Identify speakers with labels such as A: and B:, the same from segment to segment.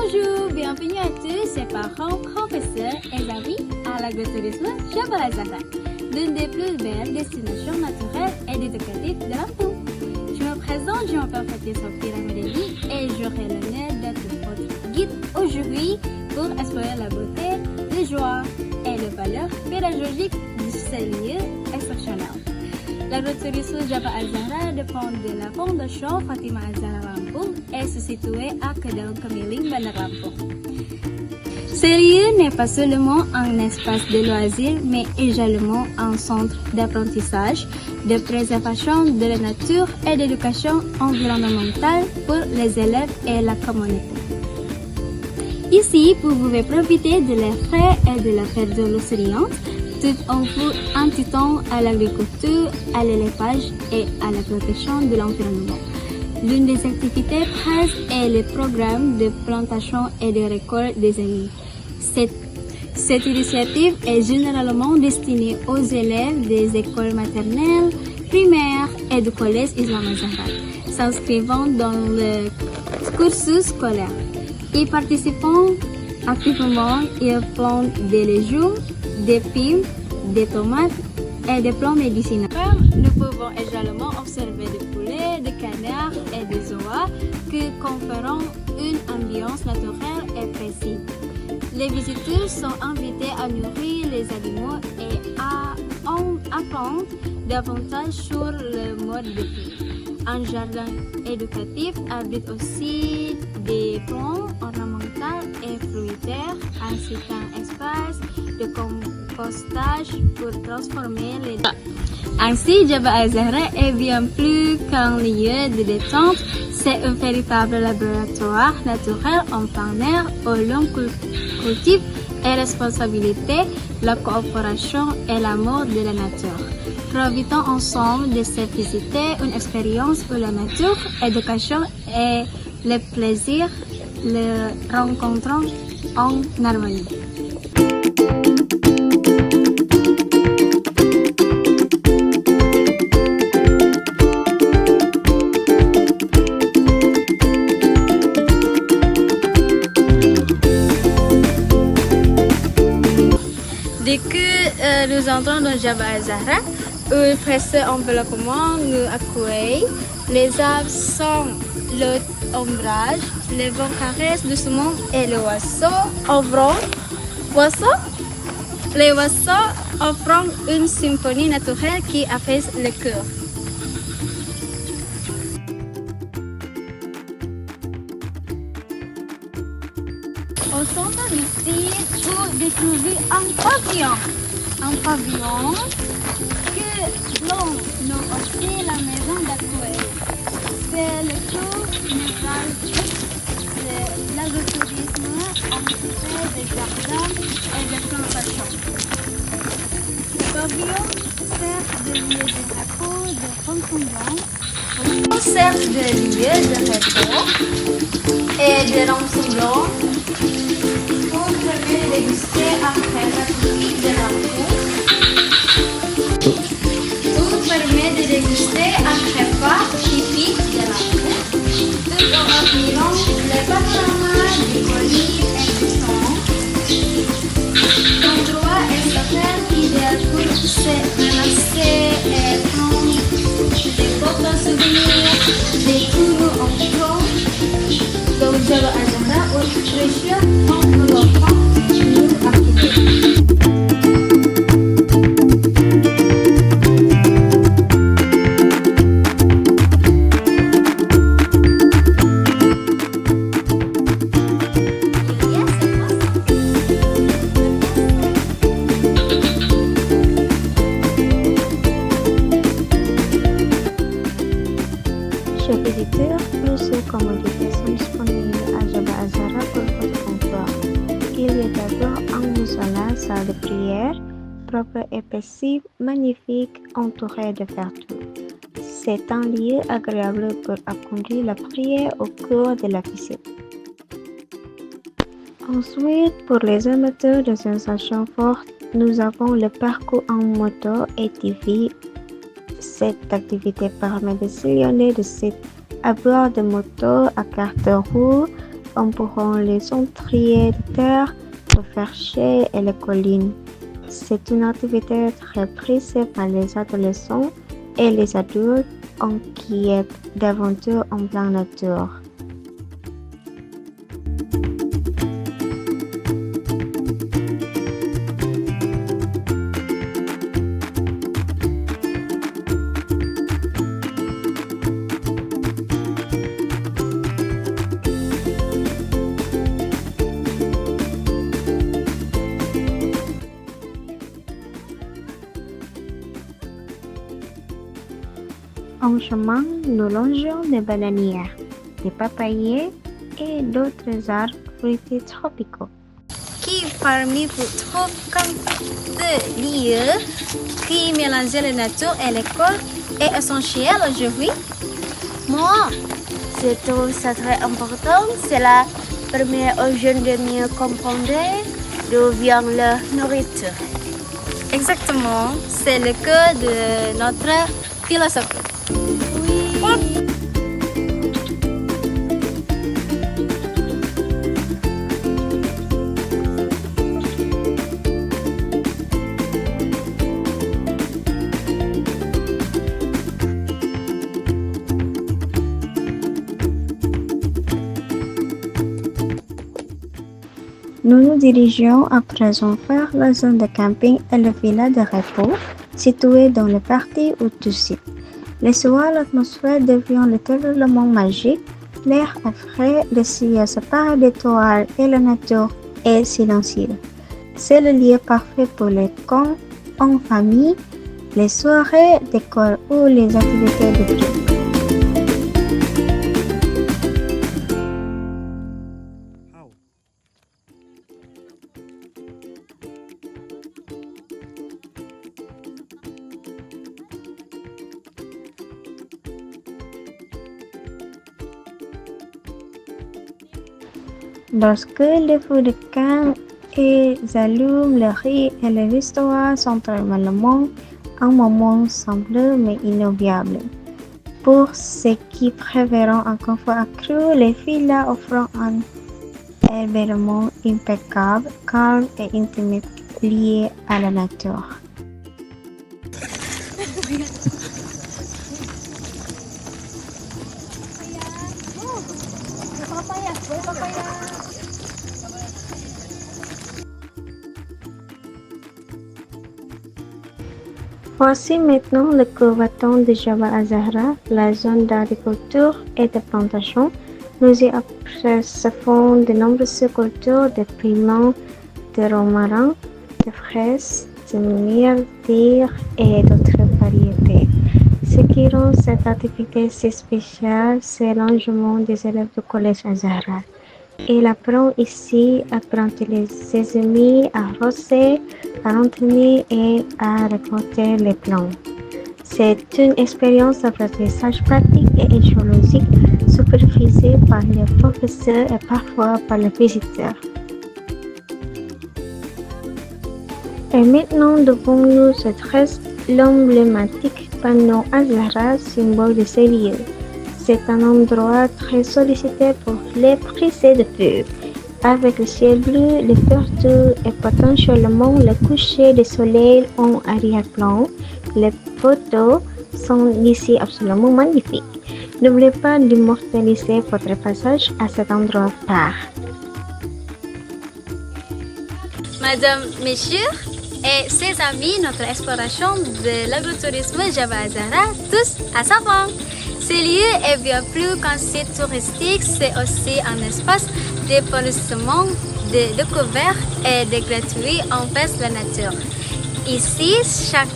A: Bonjour, bienvenue à tous, chers parents, professeurs et amis à l'agrotourisme Jabal Azahra, l'une des plus belles destinations naturelles et éducatives de l'Afrique. Je me présente, je m'appelle Fatia Sofia Medeli et j'aurai l'honneur d'être votre guide aujourd'hui pour explorer la beauté, la joie et les valeurs pédagogiques de ce lieu exceptionnel. L'agrotourisme Jabal Azahra dépend de la fondation Fatima Azahra Lampung et se situe à Kedaung Kemiling, Bandar Lampung. Ce lieu n'est pas seulement un espace de loisirs, mais également un centre d'apprentissage, de préservation de la nature et d'éducation environnementale pour les élèves et la communauté. Ici, vous pouvez profiter de l'air frais et de la verdure souriante, tout en vous incitant à l'agriculture, à l'élevage et à la protection de l'environnement. L'une des activités phares est le programme de plantation et de récolte des amis. Cette initiative est généralement destinée aux élèves des écoles maternelles, primaires et du collège Islam Azahra, s'inscrivant dans le cursus scolaire. Y participant activement, ils plantent des légumes, des piments, des tomates et des plantes médicinales. Nous pouvons également observer des poulets, des canards et des oies qui confèrent une ambiance naturelle et précise. Les visiteurs sont invités à nourrir les animaux et à en apprendre davantage sur le mode de vie. Un jardin éducatif abrite aussi des plantes ornementales et fruitières, ainsi qu'un espace de compostage pour transformer les dés. Ainsi, Jabal Azahra est bien plus qu'un lieu de détente, c'est un véritable laboratoire naturel en plein air où l'on cultive et responsabilité, la coopération et l'amour de la nature. Profitons ensemble de cette visite, une expérience pour la nature, éducation et le plaisir, le rencontrant en harmonie. Dès que nous entrons dans Jabal Azahra, un précieux enveloppement nous accueille. Les arbres sont l'ombrage, les vents caressent doucement et les oiseaux offrent une symphonie naturelle qui apaise le cœur. Au centre ici, vous découvrez un pavillon que l'on nomme aussi la maison d'accueil. C'est le tour national de l'agrotourisme entouré des jardins et de plantations. Le pavillon sert de lieu de repos, de rassemblement. Sert de lieu de repos et de rassemblement. Vous pouvez déguster après la visite de l'enfant. Vous permet de déguster un repas typique de l'enfant, tout en admirant le panorama des collines existants. L'endroit est super idéal pour se relaxer et prendre des photos souvenirs, des tours en train. Donc, Jabal Azahra, votre précieux enveloppement nous accueille.
B: Chers visiteurs, plusieurs commodités sont disponibles à Jabal Azahra pour votre confort. Il y a d'abord un musala, salle de prière, propre et paisible, magnifique, entouré de verdure. C'est un lieu agréable pour accomplir la prière au cours de la visite. Ensuite, pour les amateurs de sensations fortes, nous avons le parcours en moto ATV. Cette activité permet de sillonner le site à bord de motos à carte rouge entourant les entrées de terre, le verger et les collines. C'est une activité très prisée par les adolescents et les adultes inquiets d'aventures en pleine nature. En chemin, nous longeons des bananières, des papayers et d'autres arbres fruitiers tropicaux.
A: Qui parmi vous trouve comme ce lieu qui mélange la nature et l'école est essentiel aujourd'hui?
C: Moi, je trouve ça très important. Cela permet aux jeunes de mieux comprendre d'où vient leur nourriture.
A: Exactement, c'est le cœur de notre philosophie.
B: Nous nous dirigeons à présent vers la zone de camping et le villa de repos situé dans le parti au-dessus. Le soir, l'atmosphère devient littéralement magique, l'air est frais, le ciel séparé d'étoiles et la nature est silencieuse. C'est le lieu parfait pour les camps en famille, les soirées d'école ou les activités de groupe. Lorsque les feux de camp allument, le riz et le restaurant sont normalement un moment simple mais inoubliable. Pour ceux qui préfèrent un confort accru, les villas offrent un hébergement impeccable, calme et intime lié à la nature. Voici maintenant le Courbaton de Jabal Azahra, la zone d'agriculture et de plantation. Nous y apercevons de nombreuses cultures de piments, de romarin, de fraises, de myrtilles et d'autres variétés. Ce qui rend cette activité si spéciale, c'est l'engagement des élèves du collège Azahra. Ils apprennent ici à planter les semis, à arroser, à entretenir et à récolter les plantes. C'est une expérience d'apprentissage pratique et écologique supervisée par les professeurs et parfois par les visiteurs. Et maintenant, devant nous se dresse l'emblématique panneau Azahra, symbole de ces lieux. C'est un endroit très sollicité pour les prisés de vue. Avec le ciel bleu, les vertus et potentiellement le coucher du soleil en arrière-plan, les photos sont ici absolument magnifiques. N'oubliez pas d'immortaliser votre passage à cet endroit phare.
A: Madame, messieurs et ses amis, notre exploration de l'agrotourisme Jabal Azahra tous à sa fin. Ce lieu est bien plus qu'un site touristique, c'est aussi un espace d'épanouissement, de découverte et de gratuit envers la nature. Ici, chaque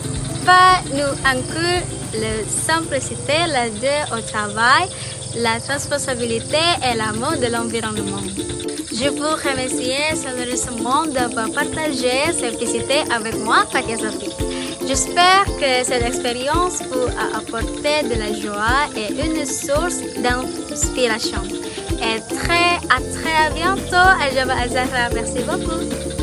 A: pas nous inclut la simplicité, l'ardeur au travail, la responsabilité et l'amour de l'environnement. Je vous remercie chaleureusement d'avoir partagé cette visite avec moi, Fatia Sophie. J'espère que cette expérience vous a apporté de la joie et une source d'inspiration. Et à très bientôt à Jabal Azahra. Merci beaucoup.